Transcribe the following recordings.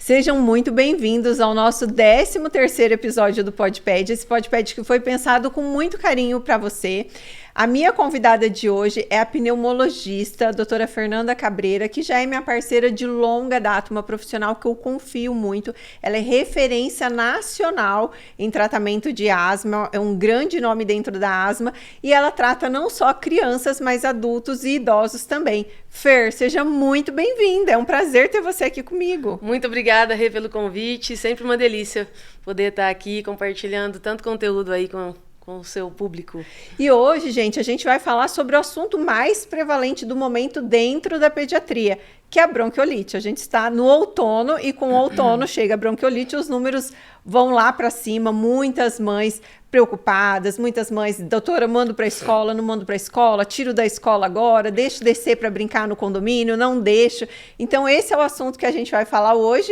Sejam muito bem-vindos ao nosso 13º episódio do Podped, esse Podped que foi pensado com muito carinho para você. A minha convidada de hoje é a pneumologista, a doutora Fernanda Cabreira, que já é minha parceira de longa data, uma profissional que eu confio muito. Ela é referência nacional em tratamento de asma, é um grande nome dentro da asma, e ela trata não só crianças, mas adultos e idosos também. Fer, seja muito bem-vinda, é um prazer ter você aqui comigo. Muito obrigada, Rê, pelo convite, sempre uma delícia poder estar aqui compartilhando tanto conteúdo aí com o seu público. E hoje, gente, a gente vai falar sobre o assunto mais prevalente do momento dentro da pediatria, que é a bronquiolite. A gente está no outono e com o outono chega a bronquiolite, os números vão lá para cima, muitas mães preocupadas, muitas mães, doutora, mando para a escola, não mando para a escola, tiro da escola agora, deixo descer para brincar no condomínio, não deixo. Então esse é o assunto que a gente vai falar hoje.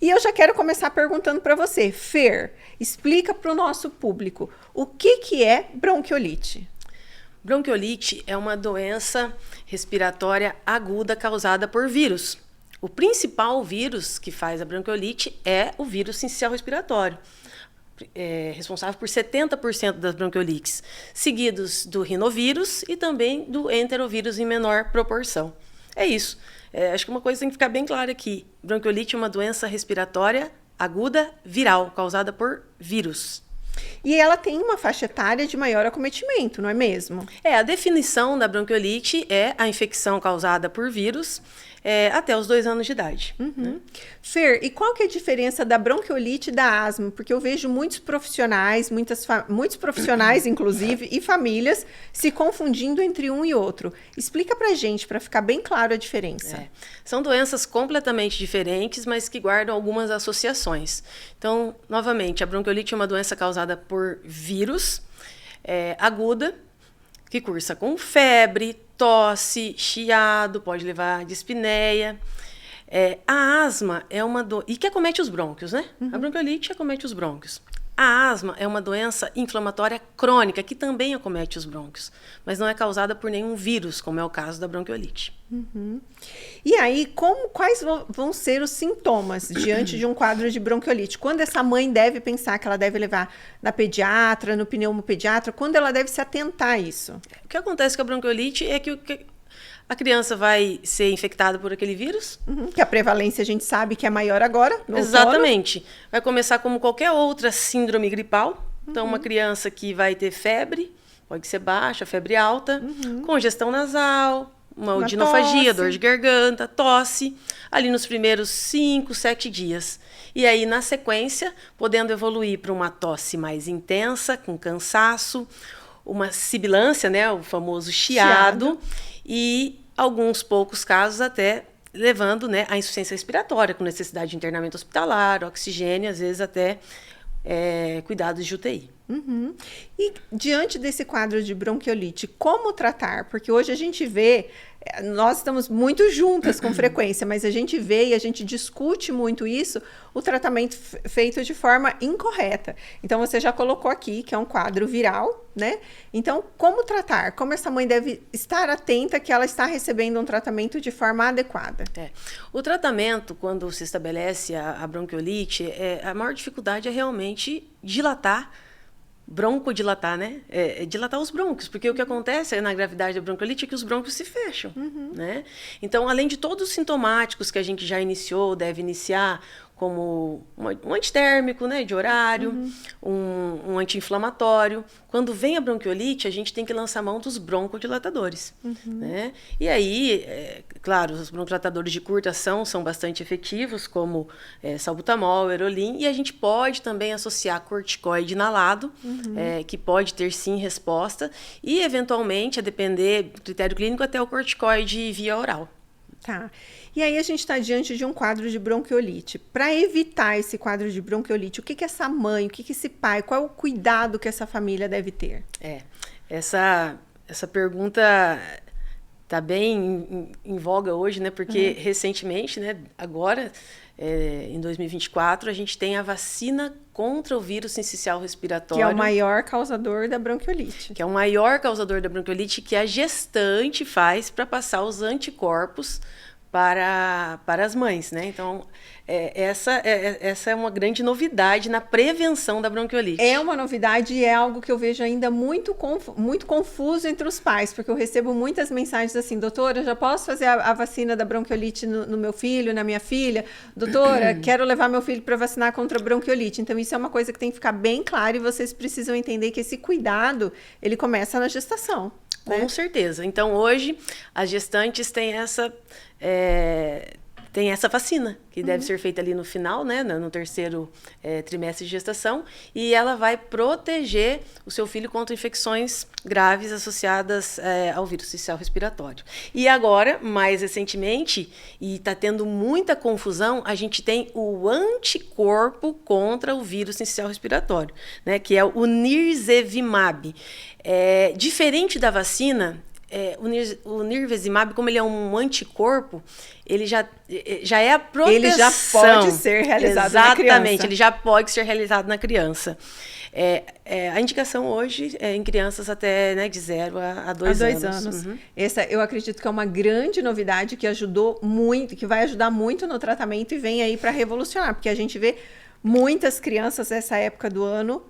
E eu já quero começar perguntando para você, Fer, explica para o nosso público, o que é bronquiolite? Bronquiolite é uma doença respiratória aguda causada por vírus. O principal vírus que faz a bronquiolite é o vírus sincicial respiratório, responsável por 70% das bronquiolites, seguidos do rinovírus e também do enterovírus em menor proporção. É isso. Acho que uma coisa tem que ficar bem clara aqui. Bronquiolite é uma doença respiratória aguda viral, causada por vírus. E ela tem uma faixa etária de maior acometimento, não é mesmo? A definição da bronquiolite é a infecção causada por vírus até os 2 anos de idade. Né? Fer, e qual que é a diferença da bronquiolite e da asma? Porque eu vejo muitos profissionais, muitos profissionais, inclusive, e famílias se confundindo entre um e outro. Explica pra gente, para ficar bem claro a diferença. São doenças completamente diferentes, mas que guardam algumas associações. Então, novamente, a bronquiolite é uma doença causada por vírus aguda, que cursa com febre, tosse, chiado, pode levar a dispneia. A asma é uma doença... E que acomete os brônquios, né? A bronquiolite acomete os brônquios. A asma é uma doença inflamatória crônica, que também acomete os brônquios, mas não é causada por nenhum vírus, como é o caso da bronquiolite. E aí, quais vão ser os sintomas diante de um quadro de bronquiolite? Quando essa mãe deve pensar que ela deve levar na pediatra, no pneumopediatra? Quando ela deve se atentar a isso? O que acontece com a bronquiolite é que a criança vai ser infectada por aquele vírus. Que a prevalência a gente sabe que é maior agora, no Exatamente. Outono. Vai começar como qualquer outra síndrome gripal. Então, uma criança que vai ter febre, pode ser baixa, febre alta, congestão nasal, uma odinofagia, dor de garganta, tosse, ali nos primeiros 5, 7 dias. E aí, na sequência, podendo evoluir para uma tosse mais intensa, com cansaço, uma sibilância, né, o famoso chiado. E alguns poucos casos até levando, né, à insuficiência respiratória, com necessidade de internamento hospitalar, oxigênio, às vezes até cuidados de UTI. E diante desse quadro de bronquiolite, como tratar? Porque hoje a gente vê, nós estamos muito juntas com frequência, mas a gente vê e a gente discute muito isso, o tratamento feito de forma incorreta. Então, você já colocou aqui que é um quadro viral, né? Então, como tratar? Como essa mãe deve estar atenta que ela está recebendo um tratamento de forma adequada? O tratamento, quando se estabelece a bronquiolite, a maior dificuldade é realmente broncodilatar, né? Dilatar os brônquios, porque o que acontece na gravidade da bronquiolite é que os brônquios se fecham, né? Então, além de todos os sintomáticos que a gente já iniciou, deve iniciar, como um antitérmico, né, de horário, um anti-inflamatório. Quando vem a bronquiolite, a gente tem que lançar mão dos broncodilatadores, né? E aí, claro, os broncodilatadores de curta ação são bastante efetivos, como salbutamol, Erolin, e a gente pode também associar corticoide inalado, que pode ter sim resposta, e eventualmente, a depender do critério clínico, até o corticoide via oral. Tá. E aí a gente está diante de um quadro de bronquiolite. Para evitar esse quadro de bronquiolite, o que essa mãe, o que esse pai, qual é o cuidado que essa família deve ter? Essa pergunta está bem em voga hoje, né? Porque recentemente, né, agora, em 2024, a gente tem a vacina contra o vírus sincicial respiratório. Que é o maior causador da bronquiolite. Que é o maior causador da bronquiolite que a gestante faz para passar os anticorpos para as mães, né? Então, essa é uma grande novidade na prevenção da bronquiolite. É uma novidade e é algo que eu vejo ainda muito confuso entre os pais, porque eu recebo muitas mensagens assim, doutora, eu já posso fazer a vacina da bronquiolite no meu filho, na minha filha? Doutora, quero levar meu filho para vacinar contra a bronquiolite. Então, isso é uma coisa que tem que ficar bem claro e vocês precisam entender que esse cuidado, ele começa na gestação. Com certeza. Então, hoje, as gestantes têm essa vacina, que deve ser feita ali no final, né, no terceiro trimestre de gestação, e ela vai proteger o seu filho contra infecções graves associadas ao vírus sincicial respiratório. E agora, mais recentemente, e está tendo muita confusão, a gente tem o anticorpo contra o vírus sincicial respiratório, né, que é o Nirsevimab. Diferente da vacina, o Nirsevimab, como ele é um anticorpo, ele já é a proteção. Ele já pode ser realizado na criança. Exatamente, ele já pode ser realizado na criança. A indicação hoje é em crianças até, né, de 0 a 2 anos. Uhum. Essa eu acredito que é uma grande novidade que ajudou muito, que vai ajudar muito no tratamento e vem aí para revolucionar, porque a gente vê muitas crianças nessa época do ano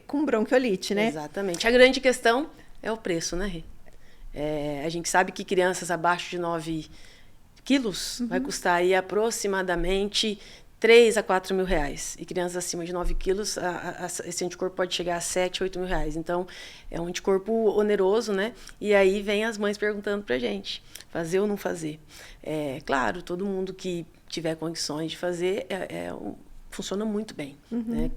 com bronquiolite, né? Exatamente. A grande questão é o preço, né, Rê? A gente sabe que crianças abaixo de 9 quilos vai custar aí aproximadamente 3 a 4 mil reais. E crianças acima de 9 quilos, esse anticorpo pode chegar a 7, 8 mil reais. Então, é um anticorpo oneroso, né? E aí vem as mães perguntando pra gente, fazer ou não fazer. Claro, todo mundo que tiver condições de fazer, funciona muito bem, né?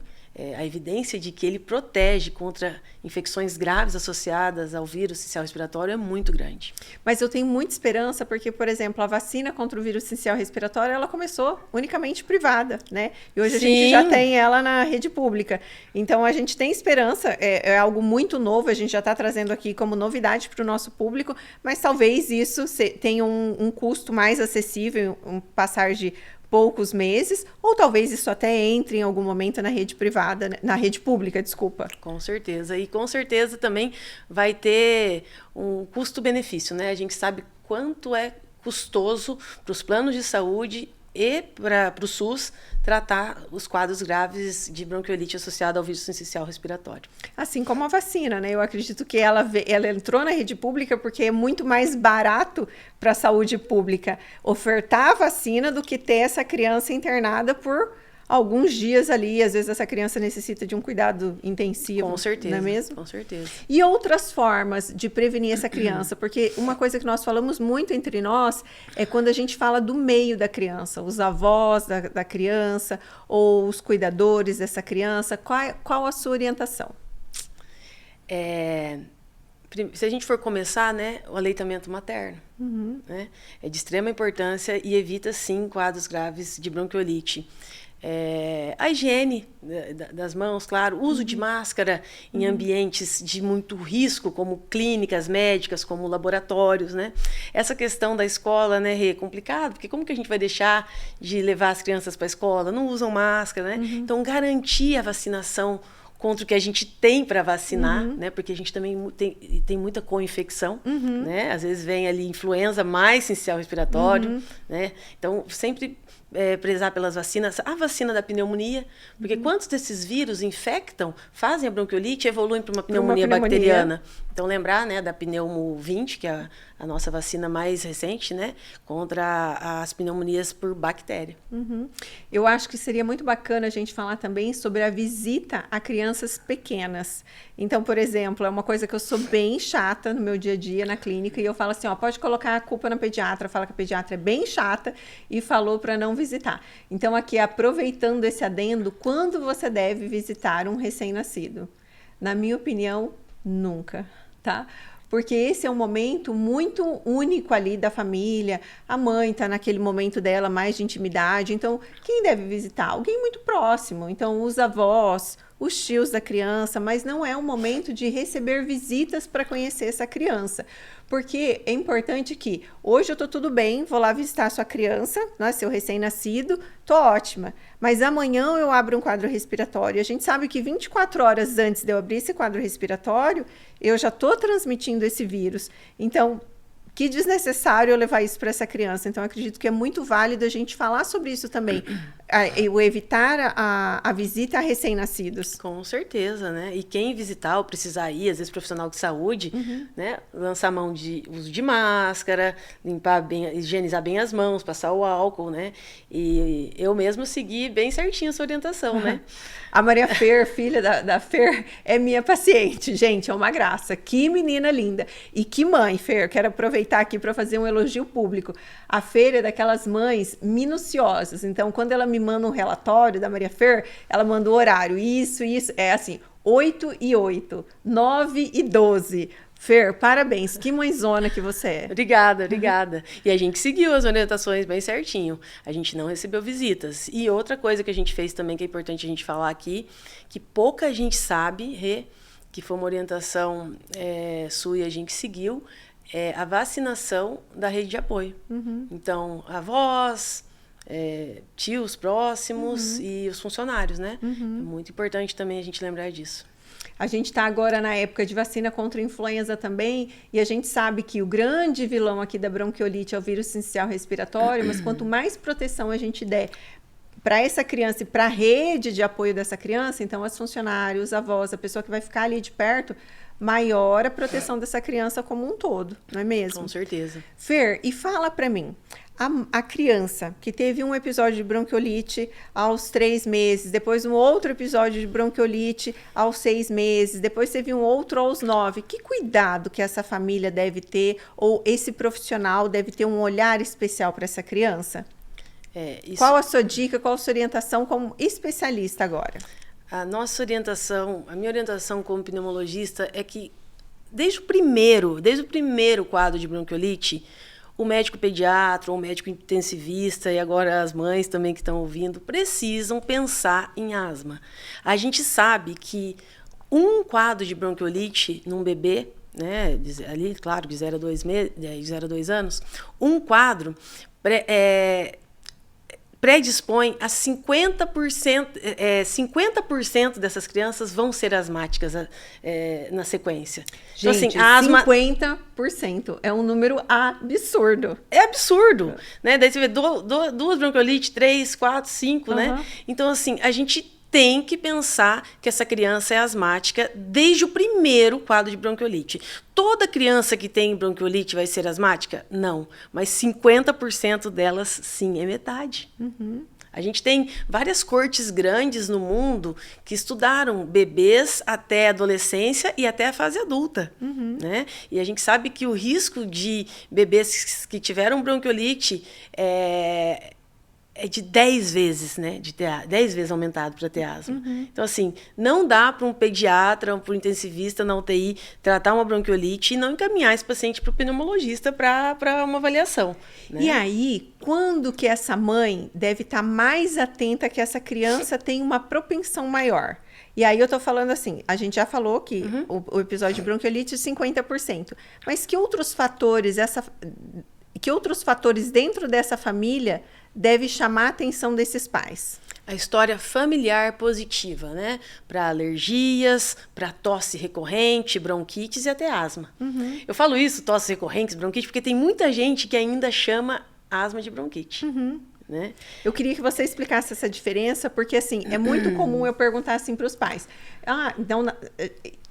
A evidência de que ele protege contra infecções graves associadas ao vírus sincicial respiratório é muito grande. Mas eu tenho muita esperança porque, por exemplo, a vacina contra o vírus sincicial respiratório, ela começou unicamente privada, né? E hoje a gente já tem ela na rede pública. Então, a gente tem esperança, é algo muito novo, a gente já está trazendo aqui como novidade para o nosso público, mas talvez isso tenha um custo mais acessível, um passar de poucos meses, ou talvez isso até entre em algum momento na rede privada, na rede pública, desculpa. Com certeza. E com certeza também vai ter um custo-benefício, né? A gente sabe quanto é custoso para os planos de saúde e para o SUS tratar os quadros graves de bronquiolite associada ao vírus sincicial respiratório. Assim como a vacina, né? Eu acredito que ela entrou na rede pública porque é muito mais barato para a saúde pública ofertar a vacina do que ter essa criança internada por alguns dias ali, às vezes essa criança necessita de um cuidado intensivo. Com certeza, não é mesmo? Com certeza. E outras formas de prevenir essa criança, porque uma coisa que nós falamos muito entre nós é quando a gente fala do meio da criança, os avós da criança ou os cuidadores dessa criança, qual a sua orientação? Se a gente for começar, né, o aleitamento materno, né, é de extrema importância e evita, sim, quadros graves de bronquiolite. A higiene das mãos, claro, uso de máscara em ambientes de muito risco, como clínicas médicas, como laboratórios, né? Essa questão da escola, né, é complicado, porque como que a gente vai deixar de levar as crianças para a escola? Não usam máscara, né? Então, garantir a vacinação contra o que a gente tem para vacinar, né? Porque a gente também tem muita co-infecção, né? Às vezes vem ali influenza mais sincicial respiratório, né? Então, sempre prezar pelas vacinas, a vacina da pneumonia, porque quantos desses vírus infectam, fazem a bronquiolite e evoluem para uma pneumonia bacteriana. Então, lembrar, né, da Pneumo 20, que é a nossa vacina mais recente, né, contra as pneumonias por bactéria. Eu acho que seria muito bacana a gente falar também sobre a visita a crianças pequenas. Então, por exemplo, é uma coisa que eu sou bem chata no meu dia a dia na clínica, e eu falo assim, pode colocar a culpa na pediatra, fala que a pediatra é bem chata e falou para não visitar. Então, aqui, aproveitando esse adendo, quando você deve visitar um recém-nascido? Na minha opinião, nunca, tá? Porque esse é um momento muito único ali da família, a mãe está naquele momento dela mais de intimidade, então quem deve visitar? Alguém muito próximo, então os avós, os tios da criança, mas não é um momento de receber visitas para conhecer essa criança. Porque é importante que hoje eu estou tudo bem, vou lá visitar a sua criança, né, seu recém-nascido, estou ótima. Mas amanhã eu abro um quadro respiratório. A gente sabe que 24 horas antes de eu abrir esse quadro respiratório, eu já estou transmitindo esse vírus. Então, que desnecessário eu levar isso para essa criança. Então, eu acredito que é muito válido a gente falar sobre isso também. O evitar a visita a recém-nascidos. Com certeza, né? E quem visitar ou precisar ir, às vezes profissional de saúde, né? Lançar mão de uso de máscara, limpar bem, higienizar bem as mãos, passar o álcool, né? E eu mesma segui bem certinho essa orientação, né? A Maria Fer, filha da Fer, é minha paciente. Gente, é uma graça. Que menina linda. E que mãe, Fer. Quero aproveitar aqui para fazer um elogio público. A Fer é daquelas mães minuciosas. Então, quando ela me manda um relatório da Maria Fer, ela manda o horário. Isso. É assim, 8 e 8, 9 e 12. Fer, parabéns. Que mãezona que você é. Obrigada. E a gente seguiu as orientações bem certinho. A gente não recebeu visitas. E outra coisa que a gente fez também, que é importante a gente falar aqui, que pouca gente sabe, que foi uma orientação sua e a gente seguiu, é a vacinação da rede de apoio. Então, avós, tios próximos e os funcionários, né? É muito importante também a gente lembrar disso. A gente está agora na época de vacina contra a influenza também, e a gente sabe que o grande vilão aqui da bronquiolite é o vírus sincicial respiratório, mas quanto mais proteção a gente der para essa criança e para a rede de apoio dessa criança, então os funcionários, os avós, a pessoa que vai ficar ali de perto, maior a proteção dessa criança como um todo, não é mesmo? Com certeza. Fer, e fala para mim, a criança que teve um episódio de bronquiolite aos 3 meses, depois um outro episódio de bronquiolite aos 6 meses, depois teve um outro aos 9, que cuidado que essa família deve ter, ou esse profissional deve ter um olhar especial para essa criança? Qual a sua dica, qual a sua orientação como especialista agora? A minha orientação como pneumologista é que desde o primeiro quadro de bronquiolite, o médico pediatra, o médico intensivista e agora as mães também que estão ouvindo precisam pensar em asma. A gente sabe que um quadro de bronquiolite num bebê, né, ali, claro, de 0 a 2 anos, um quadro predispõe a 50% dessas crianças vão ser asmáticas na sequência. Gente, então, assim, asma... 50% é um número absurdo. É absurdo, né? Daí você vê duas bronquiolites, 3, 4, 5, né? Então, assim, a gente tem que pensar que essa criança é asmática desde o primeiro quadro de bronquiolite. Toda criança que tem bronquiolite vai ser asmática? Não, mas 50% delas, sim, é metade. A gente tem várias cortes grandes no mundo que estudaram bebês até a adolescência e até a fase adulta. Né? E a gente sabe que o risco de bebês que tiveram bronquiolite é de 10 vezes, né? De ter 10 vezes aumentado para ter asma. Então, assim, não dá para um pediatra, para um intensivista na UTI tratar uma bronquiolite e não encaminhar esse paciente para o pneumologista para uma avaliação. Né? E aí, quando que essa mãe deve estar mais atenta que essa criança tem uma propensão maior? E aí eu tô falando assim, a gente já falou que o episódio de bronquiolite é 50%, mas que outros fatores dentro dessa família deve chamar a atenção desses pais? A história familiar positiva, né? Para alergias, para tosse recorrente, bronquites e até asma. Eu falo isso, tosse recorrentes, bronquite, porque tem muita gente que ainda chama asma de bronquite. Né? Eu queria que você explicasse essa diferença, porque assim, é muito comum eu perguntar assim para os pais. Então,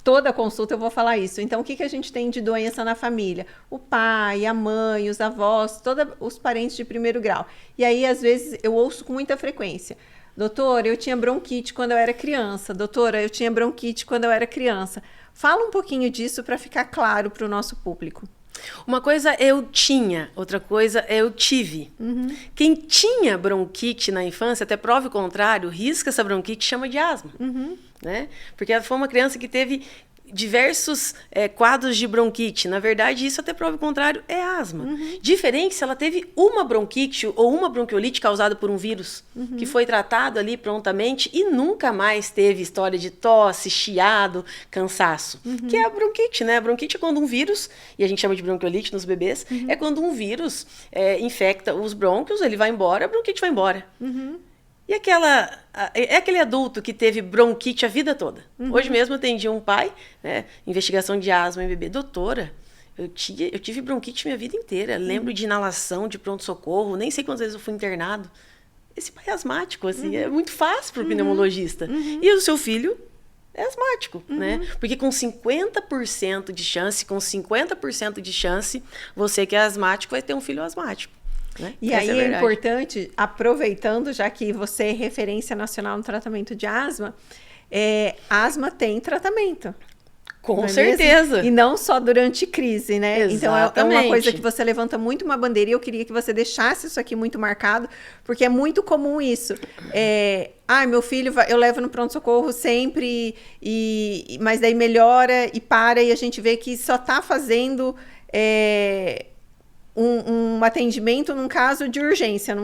toda consulta eu vou falar isso. Então, o que a gente tem de doença na família? O pai, a mãe, os avós, todos os parentes de primeiro grau. E aí, às vezes, eu ouço com muita frequência. Doutora, eu tinha bronquite quando eu era criança. Doutora, eu tinha bronquite quando eu era criança. Fala um pouquinho disso para ficar claro para o nosso público. Uma coisa eu tinha, outra coisa eu tive. Quem tinha bronquite na infância, até prova o contrário, risca essa bronquite, chama de asma. Né? Porque foi uma criança que teve diversos quadros de bronquite. Na verdade, isso até prova o contrário, é asma. Diferente se ela teve uma bronquite ou uma bronquiolite causada por um vírus, que foi tratado ali prontamente e nunca mais teve história de tosse, chiado, cansaço. Que é a bronquite, né? A bronquite é quando um vírus, e a gente chama de bronquiolite nos bebês, é quando um vírus infecta os brônquios, ele vai embora, a bronquite vai embora. E aquele adulto que teve bronquite a vida toda. Hoje mesmo eu atendi um pai, né, investigação de asma em bebê. Doutora, Eu tive bronquite minha vida inteira. Lembro de inalação, de pronto-socorro. Nem sei quantas vezes eu fui internado. Esse pai é asmático, assim, é muito fácil para o pneumologista. E o seu filho é asmático, né? Porque com 50% de chance, você que é asmático vai ter um filho asmático. Né? E aí é importante, aproveitando, já que você é referência nacional no tratamento de asma, asma tem tratamento. Com certeza. Mesmo? E não só durante crise, né? Exatamente. Então, é uma coisa que você levanta muito uma bandeira e eu queria que você deixasse isso aqui muito marcado, porque é muito comum isso. Meu filho, eu levo no pronto-socorro sempre, mas daí melhora e para, e a gente vê que só está fazendo um atendimento num caso de urgência,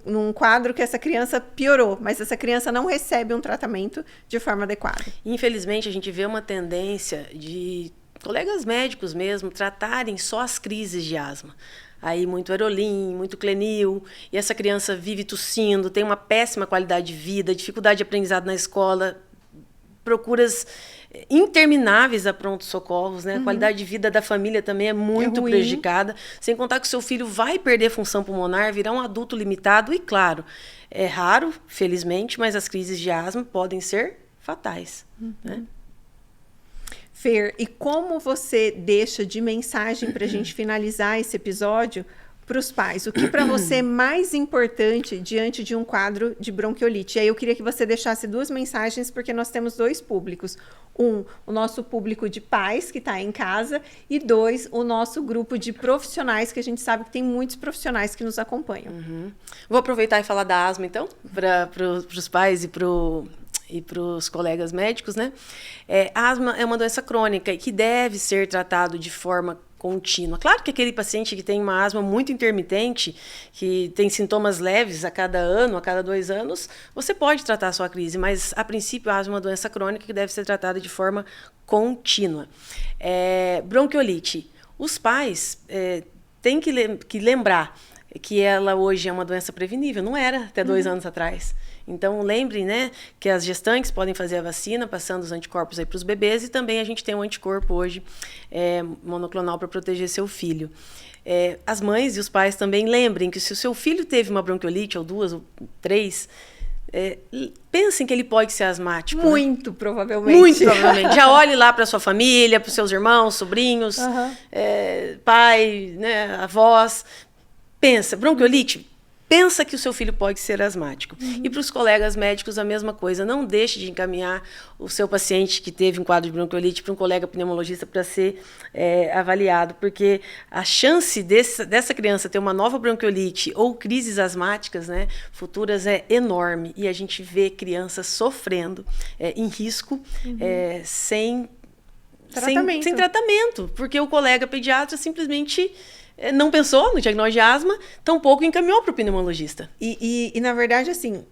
num quadro que essa criança piorou, mas essa criança não recebe um tratamento de forma adequada. Infelizmente, a gente vê uma tendência de colegas médicos mesmo tratarem só as crises de asma. Aí muito Aerolim, muito Clenil, e essa criança vive tossindo, tem uma péssima qualidade de vida, dificuldade de aprendizado na escola, procuras intermináveis a pronto-socorros, né? A qualidade de vida da família também é muito prejudicada, sem contar que o seu filho vai perder função pulmonar, virar um adulto limitado, e claro, é raro, felizmente, mas as crises de asma podem ser fatais, né? Fer, e como você deixa de mensagem para a gente finalizar esse episódio para os pais? O que para você é mais importante diante de um quadro de bronquiolite? E aí eu queria que você deixasse 2 mensagens, porque nós temos 2 públicos. 1, o nosso público de pais que está em casa, e 2, o nosso grupo de profissionais, que a gente sabe que tem muitos profissionais que nos acompanham. Vou aproveitar e falar da asma, então, para os pais e para os colegas médicos, né? A asma é uma doença crônica e que deve ser tratado de forma contínua. Claro que aquele paciente que tem uma asma muito intermitente, que tem sintomas leves a cada ano, a cada 2 anos, você pode tratar a sua crise, mas a princípio a asma é uma doença crônica que deve ser tratada de forma contínua. Bronquiolite. Os pais têm que lembrar que ela hoje é uma doença prevenível, não era até 2 anos atrás. Então, lembrem, né, que as gestantes podem fazer a vacina, passando os anticorpos aí para os bebês, e também a gente tem um anticorpo hoje monoclonal para proteger seu filho. As mães e os pais também lembrem que se o seu filho teve uma bronquiolite, ou 2 ou 3, pensem que ele pode ser asmático. Muito, né? Provavelmente. Muito provavelmente. Já olhe lá para sua família, para os seus irmãos, sobrinhos, pai, né, avós. Pensa, bronquiolite, pensa que o seu filho pode ser asmático. E para os colegas médicos, a mesma coisa. Não deixe de encaminhar o seu paciente que teve um quadro de bronquiolite para um colega pneumologista para ser avaliado, porque a chance dessa criança ter uma nova bronquiolite ou crises asmáticas, né, futuras é enorme. E a gente vê crianças sofrendo, em risco, sem tratamento, porque o colega pediatra simplesmente não pensou no diagnóstico de asma, tampouco encaminhou para o pneumologista. E, na verdade, assim,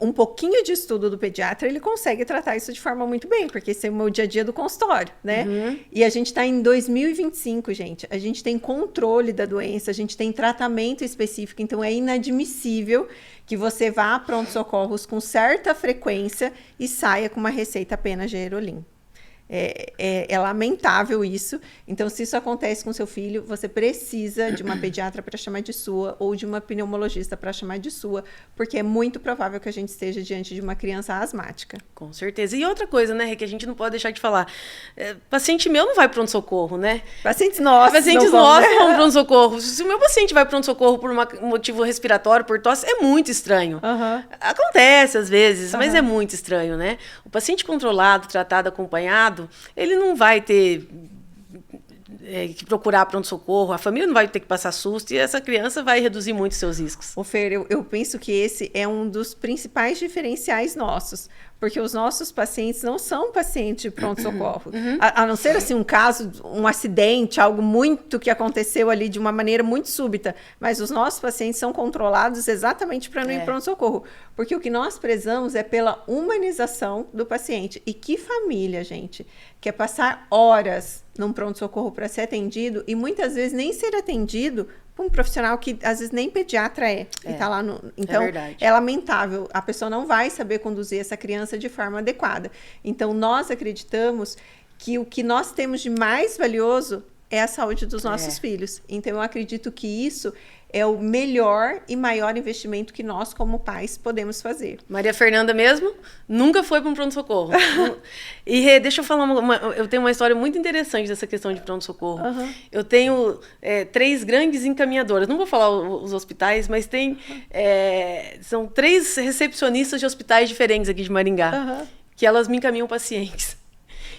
um pouquinho de estudo do pediatra, ele consegue tratar isso de forma muito bem, porque esse é o meu dia a dia do consultório, né? E a gente está em 2025, gente. A gente tem controle da doença, a gente tem tratamento específico, então é inadmissível que você vá a pronto-socorros com certa frequência e saia com uma receita apenas de Aerolim. É lamentável isso. Então, se isso acontece com seu filho, você precisa de uma pediatra para chamar de sua, ou de uma pneumologista para chamar de sua, porque é muito provável que a gente esteja diante de uma criança asmática. Com certeza. E outra coisa, né, que a gente não pode deixar de falar. Paciente meu não vai para pronto-socorro, né? Pacientes nossos vão para pronto-socorro. Se o meu paciente vai para pronto-socorro por um motivo respiratório, por tosse, é muito estranho. Acontece às vezes, mas é muito estranho, né? O paciente controlado, tratado, acompanhado, ele não vai ter que procurar pronto-socorro, a família não vai ter que passar susto e essa criança vai reduzir muito seus riscos. Fer, eu penso que esse é um dos principais diferenciais nossos, porque os nossos pacientes não são pacientes de pronto-socorro. A não ser assim um caso, um acidente, algo muito que aconteceu ali de uma maneira muito súbita, mas os nossos pacientes são controlados exatamente para não ir pronto-socorro, porque o que nós prezamos é pela humanização do paciente. E que família, gente, quer passar horas num pronto-socorro para ser atendido e muitas vezes nem ser atendido por um profissional que às vezes nem pediatra e tá lá no... Então, é lamentável. A pessoa não vai saber conduzir essa criança de forma adequada. Então, nós acreditamos que o que nós temos de mais valioso é a saúde dos nossos filhos. Então, eu acredito que isso é o melhor e maior investimento que nós, como pais, podemos fazer. Maria Fernanda mesmo nunca foi para um pronto-socorro. E deixa eu falar, eu tenho uma história muito interessante dessa questão de pronto-socorro. Eu tenho 3 grandes encaminhadoras. Não vou falar os hospitais, mas são 3 recepcionistas de hospitais diferentes aqui de Maringá, que elas me encaminham pacientes.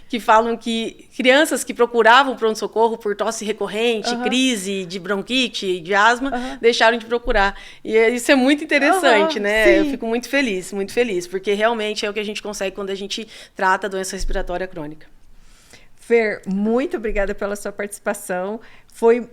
Que falam que crianças que procuravam pronto-socorro por tosse recorrente, crise de bronquite, de asma, deixaram de procurar. E isso é muito interessante, né? Sim. Eu fico muito feliz, porque realmente é o que a gente consegue quando a gente trata a doença respiratória crônica. Fer, muito obrigada pela sua participação.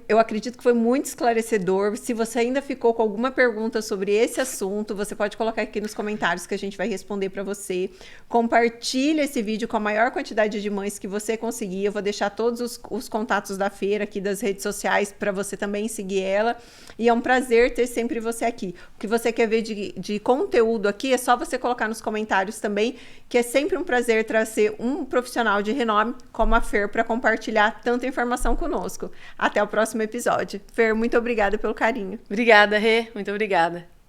Eu acredito que foi muito esclarecedor. Se você ainda ficou com alguma pergunta sobre esse assunto, você pode colocar aqui nos comentários que a gente vai responder para você. Compartilhe esse vídeo com a maior quantidade de mães que você conseguir. Eu vou deixar todos os contatos da Fer aqui das redes sociais para você também seguir ela. E é um prazer ter sempre você aqui. O que você quer ver de conteúdo aqui é só você colocar nos comentários também, que é sempre um prazer trazer um profissional de renome como a Fer para compartilhar tanta informação conosco. Até o próximo episódio. Fer, muito obrigada pelo carinho. Obrigada, Rê. Muito obrigada.